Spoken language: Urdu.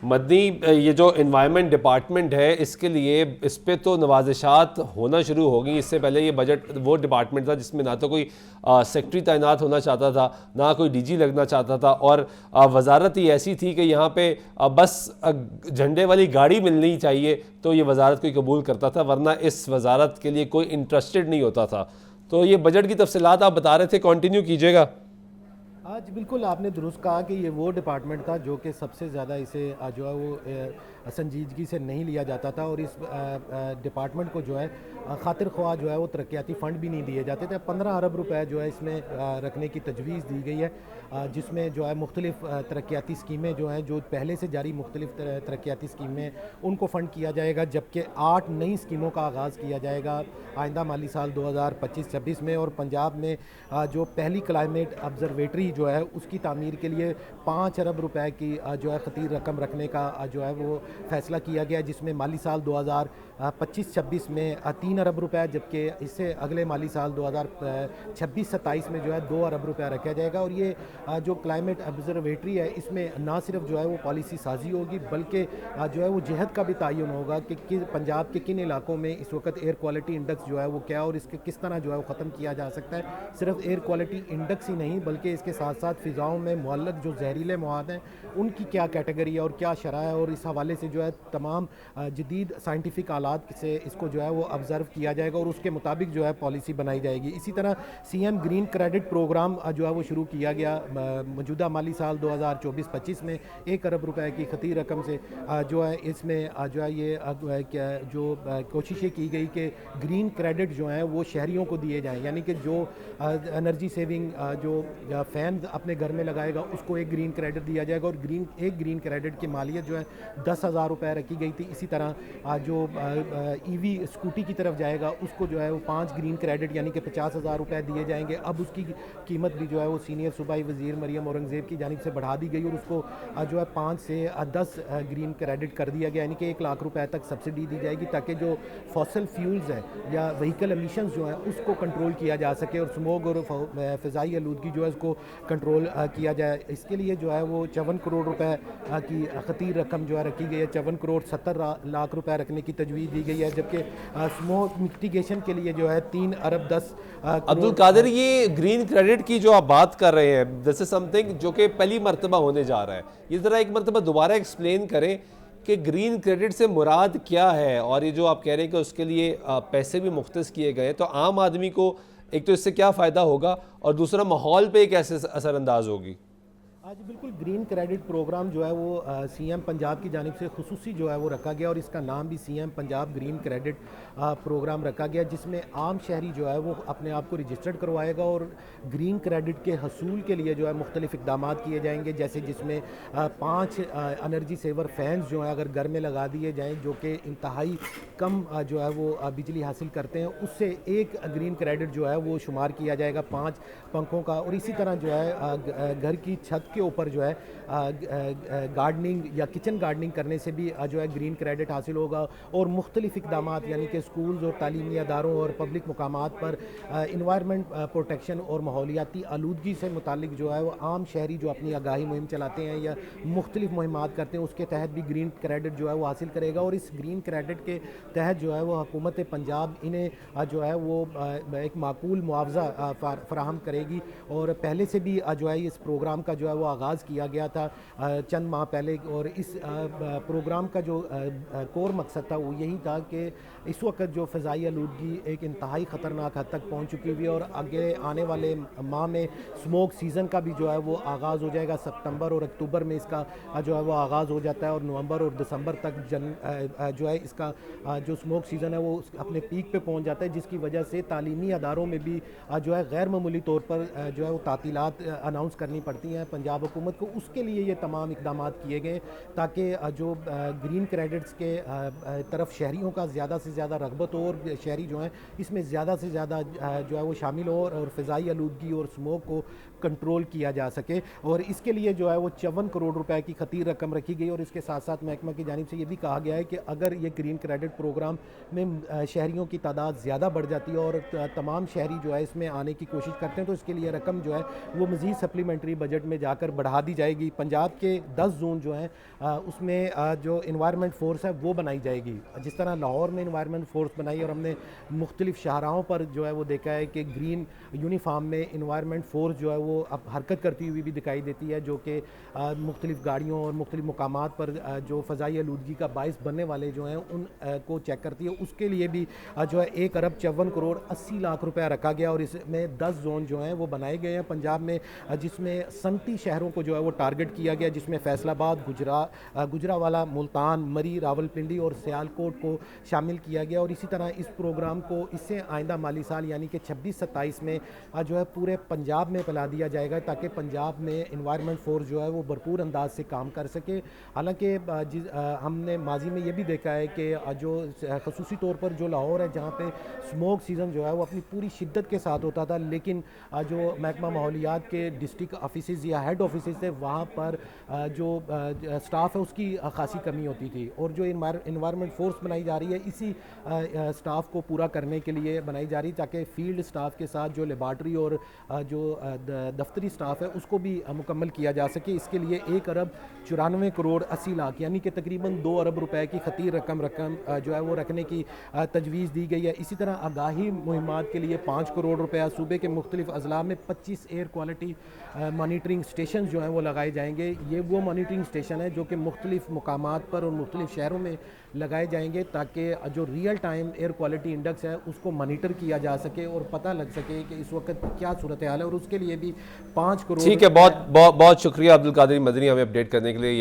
مدنی یہ جو انوائرمنٹ ڈپارٹمنٹ ہے اس کے لیے اس پہ تو نوازشات ہونا شروع ہو گئی. اس سے پہلے یہ بجٹ وہ ڈپارٹمنٹ تھا جس میں نہ تو کوئی سیکٹری تعینات ہونا چاہتا تھا, نہ کوئی ڈی جی لگنا چاہتا تھا, اور وزارت ہی ایسی تھی کہ یہاں پہ بس جھنڈے والی گاڑی ملنی چاہیے تو یہ وزارت کوئی قبول کرتا تھا, ورنہ اس وزارت کے لیے کوئی انٹرسٹڈ نہیں ہوتا تھا. تو یہ بجٹ کی تفصیلات آپ بتا رہے تھے, کنٹینیو کیجیے گا. آج بالکل آپ نے درست کہا کہ یہ وہ ڈپارٹمنٹ تھا جو کہ سب سے زیادہ اسے جو ہے وہ سنجیدگی سے نہیں لیا جاتا تھا, اور اس ڈپارٹمنٹ کو جو ہے خاطر خواہ جو ہے وہ ترقیاتی فنڈ بھی نہیں دیے جاتے تھے. 15 ارب روپے جو ہے اس میں رکھنے کی تجویز دی گئی ہے, جس میں جو ہے مختلف ترقیاتی اسکیمیں جو ہیں, جو پہلے سے جاری مختلف ترقیاتی اسکیمیں ان کو فنڈ کیا جائے گا, جبکہ 8 نئی اسکیموں کا آغاز کیا جائے گا آئندہ مالی سال 2025-26 میں. اور پنجاب میں جو پہلی کلائمیٹ آبزرویٹری جو ہے اس کی تعمیر کے لیے 5 ارب روپے کی جو ہے خطیر رقم رکھنے کا جو ہے وہ فیصلہ کیا گیا, جس میں مالی سال 2025-26 میں 3 ارب روپے, جبکہ اس سے اگلے مالی سال 2026-27 میں جو ہے 2 ارب روپے رکھا جائے گا. اور یہ جو کلائمیٹ آبزرویٹری ہے اس میں نہ صرف جو ہے وہ پالیسی سازی ہوگی بلکہ جو ہے وہ جہت کا بھی تعین ہوگا کہ پنجاب کے کن علاقوں میں اس وقت ایئر کوالٹی انڈیکس جو ہے وہ کیا, اور اس کے کس طرح جو ہے وہ ختم کیا جا سکتا ہے. صرف ایئر کوالٹی انڈیکس ہی نہیں بلکہ اس کے ساتھ ساتھ فضاؤں میں معلق جو زہریلے مواد ہیں ان کی کیا کیٹیگری ہے اور کیا شرح ہے, اور اس حوالے سے جو ہے تمام جدید سائنٹیفک آلات سے اس کو جو ہے وہ آبزرو کیا جائے گا اور اس کے مطابق جو ہے پالیسی بنائی جائے گی. اسی طرح C M green credit programme جو ہے وہ شروع کیا گیا موجودہ مالی سال 2024-25 میں 1 ارب روپے کی خطیر رقم سے, جو ہے اس میں جو ہے یہ جو کوششیں کی گئی کہ گرین کریڈٹ جو ہیں وہ شہریوں کو دیے جائیں, یعنی کہ جو انرجی سیونگ جو فین اپنے گھر میں لگائے گا اس کو ایک گرین کریڈٹ دیا جائے گا, اور ایک گرین کریڈٹ کی مالیت جو ہے 10,000 روپے رکھی گئی تھی. اسی طرح جو ای وی اسکوٹی کی طرف جائے گا اس کو جو ہے وہ 5 گرین کریڈٹ یعنی کہ 50,000 روپے دیے جائیں گے. اب اس کی قیمت بھی جو ہے وہ سینئر صوبائی وزیر مریم اورنگزیب کی جانب سے بڑھا دی گئی, اور اس کو جو ہے 5 سے 10 گرین کریڈٹ کر دیا گیا, یعنی کہ 1 لاکھ روپے تک سبسڈی دی جائے گی تاکہ جو فاسل فیولز ہیں یا وہیکل امیشنز جو ہیں اس کو کنٹرول کیا جا سکے, اور اسموگ اور فضائی آلودگی جو ہے اس کو کنٹرول کیا جائے. اس کے لیے جو ہے وہ 54 کروڑ روپے کی خطیر رقم جو ہے رکھی گئی ہے, 54 کروڑ 70 لاکھ روپے رکھنے کی تجویز دی گئی ہے, جبکہ اسموگ مٹیگیشن کے لیے جو ہے 3 ارب 10 عبدالقادر, یہ گرین کریڈٹ کی جو آپ بات کر رہے ہیں دس از سم تھنگ جو کہ پہلی مرتبہ ہونے جا رہا ہے, یہ ذرا ایک مرتبہ دوبارہ ایکسپلین کریں کہ گرین کریڈٹ سے مراد کیا ہے, اور یہ جو آپ کہہ رہے ہیں کہ اس کے لیے پیسے بھی مختص کیے گئے, تو عام آدمی کو ایک تو اس سے کیا فائدہ ہوگا اور دوسرا ماحول پہ کیسے اثر انداز ہوگی؟ آج بالکل گرین کریڈٹ پروگرام جو ہے وہ سی ایم پنجاب کی جانب سے خصوصی جو ہے وہ رکھا گیا, اور اس کا نام بھی C M Punjab green credit programme رکھا گیا, جس میں عام شہری جو ہے وہ اپنے آپ کو رجسٹرڈ کروائے گا اور گرین کریڈٹ کے حصول کے لیے جو ہے مختلف اقدامات کیے جائیں گے, جیسے جس میں 5 انرجی سیور فینز جو ہیں اگر گھر میں لگا دیے جائیں جو کہ انتہائی کم جو ہے وہ بجلی حاصل کرتے ہیں, اس سے 1 گرین کریڈٹ جو ہے وہ شمار کیا جائے گا 5 پنکھوں کا. اور اسی طرح جو ہے گھر کی چھت کے اوپر جو ہے گارڈننگ یا کچن گارڈننگ کرنے سے بھی جو ہے گرین کریڈٹ حاصل ہوگا, اور مختلف اقدامات یعنی کہ سکولز اور تعلیمی اداروں اور پبلک مقامات پر انوائرمنٹ پروٹیکشن اور ماحولیاتی آلودگی سے متعلق جو ہے وہ عام شہری جو اپنی آگاہی مہم چلاتے ہیں یا مختلف مہمات کرتے ہیں اس کے تحت بھی گرین کریڈٹ جو ہے وہ حاصل کرے گا. اور اس گرین کریڈٹ کے تحت جو ہے وہ حکومت پنجاب انہیں جو ہے وہ ایک معقول معاوضہ فراہم کرے گی, اور پہلے سے بھی جو ہے اس پروگرام کا جو ہے وہ آغاز کیا گیا تھا چند ماہ پہلے, اور اس پروگرام کا جو کور مقصد تھا وہ یہی تھا کہ اس وقت جو فضائی آلودگی ایک انتہائی خطرناک حد تک پہنچ چکی ہوئی ہے, اور آگے آنے والے ماہ میں اسموک سیزن کا بھی جو ہے وہ آغاز ہو جائے گا. ستمبر اور اکتوبر میں اس کا جو ہے وہ آغاز ہو جاتا ہے, اور نومبر اور دسمبر تک جو ہے اس کا جو اسموک سیزن ہے وہ اپنے پیک پہ پہنچ جاتا ہے, جس کی وجہ سے تعلیمی اداروں میں بھی جو ہے غیر معمولی طور پر جو ہے وہ تعطیلات اناؤنس کرنی پڑتی ہیں پنجاب حکومت کو. اس کے لیے یہ تمام اقدامات کیے گئے تاکہ جو گرین کریڈٹس کے طرف شہریوں کا زیادہ سے زیادہ رغبت ہو, اور شہری جو ہیں اس میں زیادہ سے زیادہ جو ہے وہ شامل ہو, اور فضائی آلودگی اور اسموک کو کنٹرول کیا جا سکے. اور اس کے لیے جو ہے وہ 54 کروڑ روپے کی خطیر رقم رکھی گئی, اور اس کے ساتھ ساتھ محکمہ کی جانب سے یہ بھی کہا گیا ہے کہ اگر یہ گرین کریڈٹ پروگرام میں شہریوں کی تعداد زیادہ بڑھ جاتی ہے اور تمام شہری جو ہے اس میں آنے کی کوشش کرتے ہیں تو اس کے لیے رقم جو ہے وہ مزید سپلیمنٹری بجٹ میں جا کر بڑھا دی جائے گی. پنجاب کے 10 زون جو ہیں اس میں جو انوائرمنٹ فورس ہے وہ بنائی جائے گی. جس طرح لاہور میں انوائرمنٹ فورس بنائی اور ہم نے مختلف شاہراہوں پر جو ہے وہ دیکھا ہے کہ گرین یونیفارم میں انوائرمنٹ فورس جو ہے وہ اب حرکت کرتی ہوئی بھی دکھائی دیتی ہے, جو کہ مختلف گاڑیوں اور مختلف مقامات پر جو فضائی آلودگی کا باعث بننے والے جو ہیں ان کو چیک کرتی ہے. اس کے لیے بھی جو ہے 1 ارب 54 کروڑ 80 لاکھ روپیہ رکھا گیا, اور اس میں 10 زون جو ہیں وہ بنائے گئے ہیں پنجاب میں, جس میں 37 شہروں کو جو ہے وہ ٹارگٹ کیا گیا, جس میں فیصل آباد, گجرانوالہ, ملتان, مری, راولپنڈی اور سیالکوٹ کو شامل کیا گیا. اور اسی طرح اس پروگرام کو اس سے آئندہ مالی سال یعنی کہ 26-27 میں جو ہے پورے پنجاب میں پھیلا دیا جائے گا تاکہ پنجاب میں انوائرمنٹ فورس جو ہے وہ بھرپور انداز سے کام کر سکے. حالانکہ ہم نے ماضی میں یہ بھی دیکھا ہے کہ جو خصوصی طور پر جو لاہور ہے جہاں پہ اسموک سیزن جو ہے وہ اپنی پوری شدت کے ساتھ ہوتا تھا, لیکن جو محکمہ ماحولیات کے ڈسٹرکٹ آفیسز یا ہیڈ آفیسز تھے وہاں پر جو سٹاف ہے اس کی خاصی کمی ہوتی تھی, اور جو انوائرمنٹ فورس بنائی جا رہی ہے اسی سٹاف کو پورا کرنے کے لیے بنائی جا رہی ہے تاکہ فیلڈ سٹاف کے ساتھ جو لیبارٹری اور جو دفتری سٹاف ہے اس کو بھی مکمل کیا جا سکے. اس کے لیے 1 ارب 94 کروڑ 80 لاکھ یعنی کہ تقریباً 2 ارب روپے کی خطیر رقم جو ہے وہ رکھنے کی تجویز دی گئی ہے. اسی طرح آگاہی مہمات کے لیے 5 کروڑ روپیہ صوبے کے مختلف اضلاع میں 25 ایئر کوالٹی مانیٹرنگ سٹیشن جو ہیں وہ لگائے جائیں گے. یہ وہ مانیٹرنگ سٹیشن ہے جو کہ مختلف مقامات پر اور مختلف شہروں میں لگائے جائیں گے تاکہ جو real time air quality index ہے اس کو مانیٹر کیا جا سکے اور پتہ لگ سکے کہ اس وقت کیا صورتحال ہے, اور اس کے لیے بھی 5 کروڑ. ٹھیک ہے, بہت بہت شکریہ عبد القادر مدنی ہمیں اپڈیٹ کرنے کے لیے.